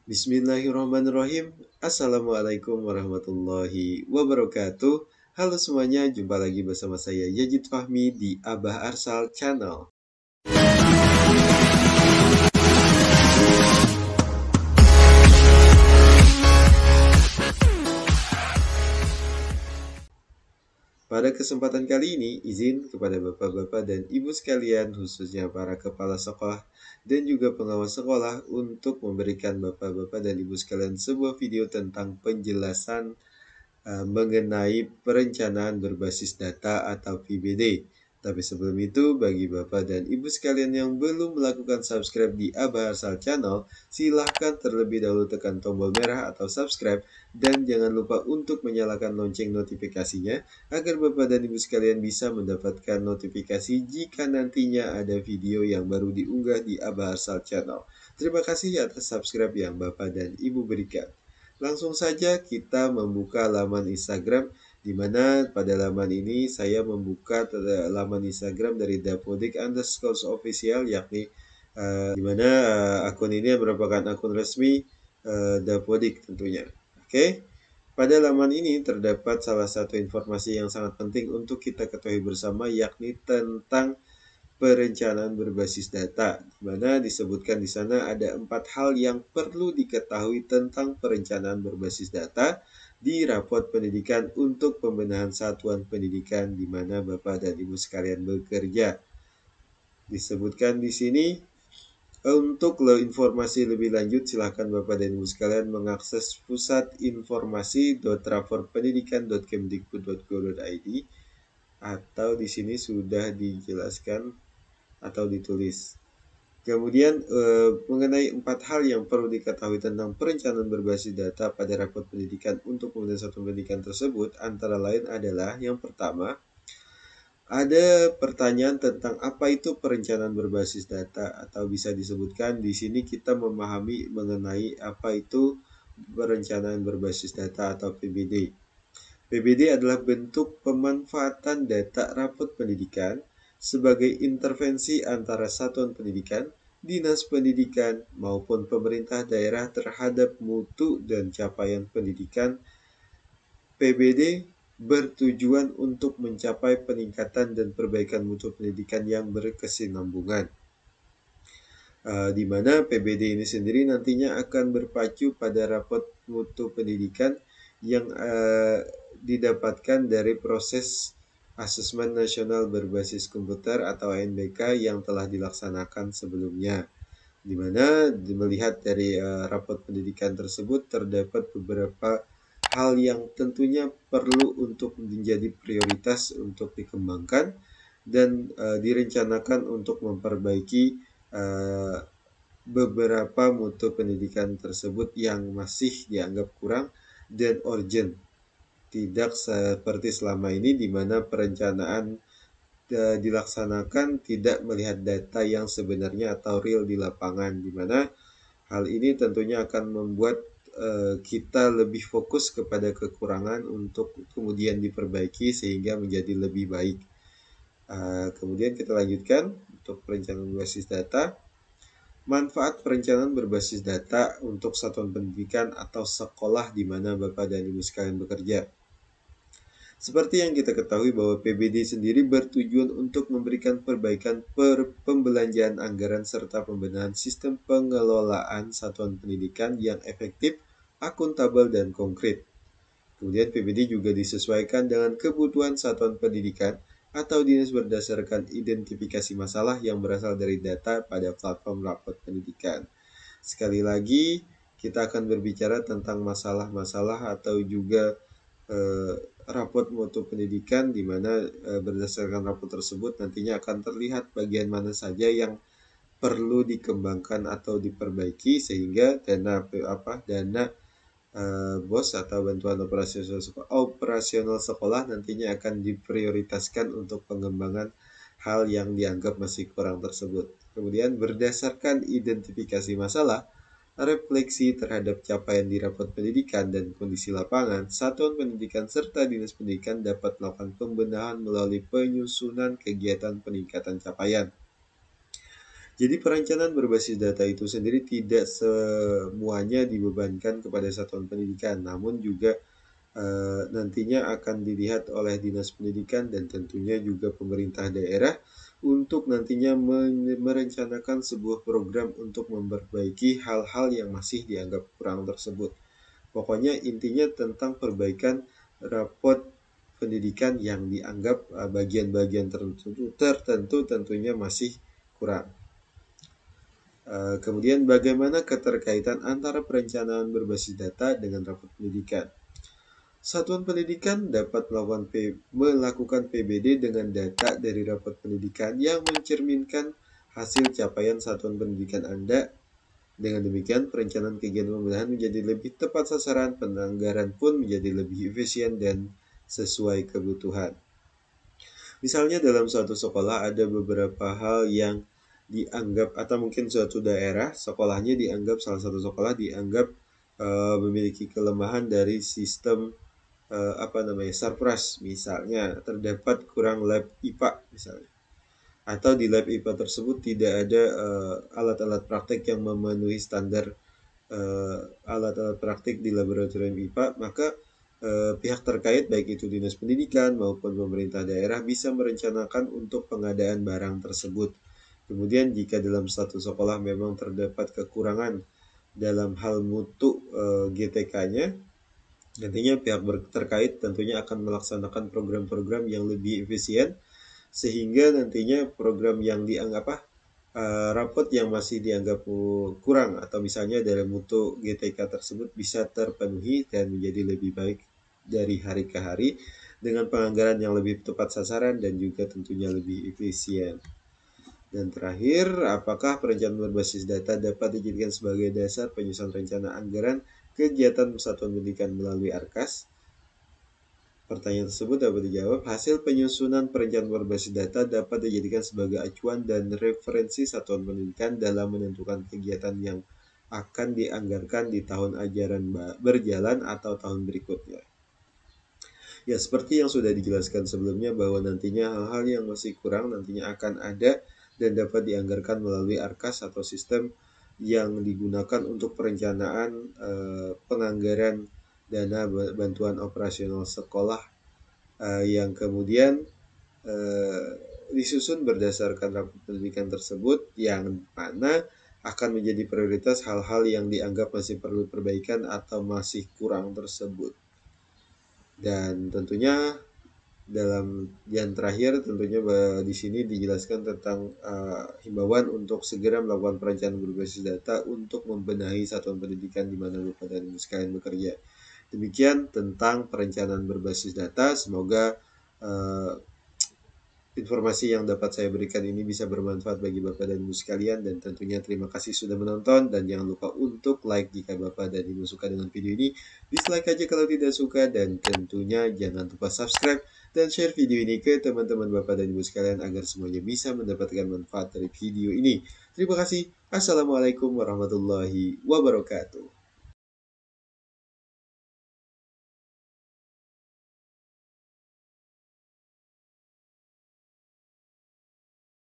Bismillahirrahmanirrahim. Assalamualaikum warahmatullahi wabarakatuh. Halo semuanya, jumpa lagi bersama saya Yazid Fahmi di Abah Arsal Channel. Pada kesempatan kali ini, izin kepada bapak-bapak dan ibu sekalian, khususnya para kepala sekolah dan juga pengawas sekolah, untuk memberikan bapak-bapak dan ibu sekalian sebuah video tentang penjelasan mengenai perencanaan berbasis data atau PBD. Tapi sebelum itu, bagi Bapak dan Ibu sekalian yang belum melakukan subscribe di Abah Arsal Channel, silahkan terlebih dahulu tekan tombol merah atau subscribe dan jangan lupa untuk menyalakan lonceng notifikasinya agar Bapak dan Ibu sekalian bisa mendapatkan notifikasi jika nantinya ada video yang baru diunggah di Abah Arsal Channel. Terima kasih atas subscribe yang Bapak dan Ibu berikan. Langsung saja kita membuka laman Instagram, di mana pada laman ini saya membuka laman Instagram dari Dapodik_official, yakni di mana akun ini merupakan akun resmi Dapodik tentunya. Oke. Pada laman ini terdapat salah satu informasi yang sangat penting untuk kita ketahui bersama, yakni tentang perencanaan berbasis data, di mana disebutkan di sana ada 4 hal yang perlu diketahui tentang perencanaan berbasis data di rapot pendidikan untuk pembenahan satuan pendidikan di mana Bapak dan Ibu sekalian bekerja. Disebutkan di sini, untuk informasi lebih lanjut silakan Bapak dan Ibu sekalian mengakses pusatinformasi.raportpendidikan.kemdikbud.go.id, atau di sini sudah dijelaskan atau ditulis. Kemudian mengenai 4 hal yang perlu diketahui tentang perencanaan berbasis data pada rapot pendidikan untuk pembenahan satuan pendidikan tersebut, antara lain adalah yang pertama, ada pertanyaan tentang apa itu perencanaan berbasis data, atau bisa disebutkan di sini kita memahami mengenai apa itu perencanaan berbasis data atau PBD. PBD adalah bentuk pemanfaatan data rapot pendidikan sebagai intervensi antara satuan pendidikan, dinas pendidikan, maupun pemerintah daerah terhadap mutu dan capaian pendidikan. PBD bertujuan untuk mencapai peningkatan dan perbaikan mutu pendidikan yang berkesinambungan. Di mana PBD ini sendiri nantinya akan berpacu pada rapot mutu pendidikan yang didapatkan dari proses Asesmen Nasional Berbasis Komputer atau ANBK yang telah dilaksanakan sebelumnya. Di mana melihat dari rapot pendidikan tersebut terdapat beberapa hal yang tentunya perlu untuk menjadi prioritas untuk dikembangkan dan direncanakan untuk memperbaiki beberapa mutu pendidikan tersebut yang masih dianggap kurang dan urgent. Tidak seperti selama ini di mana perencanaan dilaksanakan tidak melihat data yang sebenarnya atau real di lapangan, di mana hal ini tentunya akan membuat kita lebih fokus kepada kekurangan untuk kemudian diperbaiki sehingga menjadi lebih baik. Kemudian kita lanjutkan untuk perencanaan berbasis data. Manfaat perencanaan berbasis data untuk satuan pendidikan atau sekolah di mana Bapak dan Ibu sekalian bekerja. Seperti yang kita ketahui bahwa PBD sendiri bertujuan untuk memberikan perbaikan pembelanjaan anggaran serta pembenahan sistem pengelolaan satuan pendidikan yang efektif, akuntabel, dan konkret. Kemudian PBD juga disesuaikan dengan kebutuhan satuan pendidikan atau dinas berdasarkan identifikasi masalah yang berasal dari data pada platform rapot pendidikan. Sekali lagi, kita akan berbicara tentang masalah-masalah atau juga rapot mutu pendidikan, di mana berdasarkan rapot tersebut nantinya akan terlihat bagian mana saja yang perlu dikembangkan atau diperbaiki sehingga dana BOS atau bantuan operasional sekolah nantinya akan diprioritaskan untuk pengembangan hal yang dianggap masih kurang tersebut. Kemudian berdasarkan identifikasi masalah, refleksi terhadap capaian di rapot pendidikan dan kondisi lapangan, satuan pendidikan serta dinas pendidikan dapat melakukan pembenahan melalui penyusunan kegiatan peningkatan capaian. Jadi perencanaan berbasis data itu sendiri tidak semuanya dibebankan kepada satuan pendidikan, namun juga nantinya akan dilihat oleh Dinas Pendidikan dan tentunya juga pemerintah daerah untuk nantinya merencanakan sebuah program untuk memperbaiki hal-hal yang masih dianggap kurang tersebut. Pokoknya intinya tentang perbaikan rapot pendidikan yang dianggap bagian-bagian tertentu tentunya masih kurang. Kemudian bagaimana keterkaitan antara perencanaan berbasis data dengan rapot pendidikan? Satuan pendidikan dapat melakukan PBD dengan data dari rapot pendidikan yang mencerminkan hasil capaian satuan pendidikan Anda. Dengan demikian, perencanaan kegiatan pembenahan menjadi lebih tepat sasaran, penganggaran pun menjadi lebih efisien dan sesuai kebutuhan. Misalnya dalam suatu sekolah ada beberapa hal yang dianggap atau mungkin suatu daerah sekolahnya dianggap salah satu sekolah dianggap memiliki kelemahan dari sistem surprise, misalnya terdapat kurang lab IPA misalnya, atau di lab IPA tersebut tidak ada alat-alat praktek yang memenuhi standar alat-alat praktik di laboratorium IPA, maka pihak terkait baik itu Dinas Pendidikan maupun pemerintah daerah bisa merencanakan untuk pengadaan barang tersebut. Kemudian jika dalam satu sekolah memang terdapat kekurangan dalam hal mutu GTK-nya, nantinya pihak terkait tentunya akan melaksanakan program-program yang lebih efisien sehingga nantinya program yang dianggap rapot yang masih dianggap kurang atau misalnya dalam mutu GTK tersebut bisa terpenuhi dan menjadi lebih baik dari hari ke hari dengan penganggaran yang lebih tepat sasaran dan juga tentunya lebih efisien. Dan terakhir, apakah perencanaan berbasis data dapat dijadikan sebagai dasar penyusunan rencana anggaran kegiatan satuan pendidikan melalui ARKAS? Pertanyaan tersebut dapat dijawab. Hasil penyusunan perencanaan berbasis data dapat dijadikan sebagai acuan dan referensi satuan pendidikan dalam menentukan kegiatan yang akan dianggarkan di tahun ajaran berjalan atau tahun berikutnya. Ya, seperti yang sudah dijelaskan sebelumnya bahwa nantinya hal-hal yang masih kurang nantinya akan ada dan dapat dianggarkan melalui ARKAS atau sistem yang digunakan untuk perencanaan penganggaran dana bantuan operasional sekolah yang kemudian disusun berdasarkan rapor pendidikan tersebut yang mana akan menjadi prioritas hal-hal yang dianggap masih perlu perbaikan atau masih kurang tersebut. Dan tentunya dalam yang terakhir tentunya di sini dijelaskan tentang himbauan untuk segera melakukan perencanaan berbasis data untuk membenahi satuan pendidikan di mana Bapak dan Ibu sekalian bekerja. Demikian tentang perencanaan berbasis data. Semoga informasi yang dapat saya berikan ini bisa bermanfaat bagi Bapak dan Ibu sekalian, dan tentunya terima kasih sudah menonton, dan jangan lupa untuk like jika Bapak dan Ibu suka dengan video ini, dislike aja kalau tidak suka, dan tentunya jangan lupa subscribe dan share video ini ke teman-teman Bapak dan Ibu sekalian agar semuanya bisa mendapatkan manfaat dari video ini. Terima kasih. Assalamualaikum warahmatullahi wabarakatuh.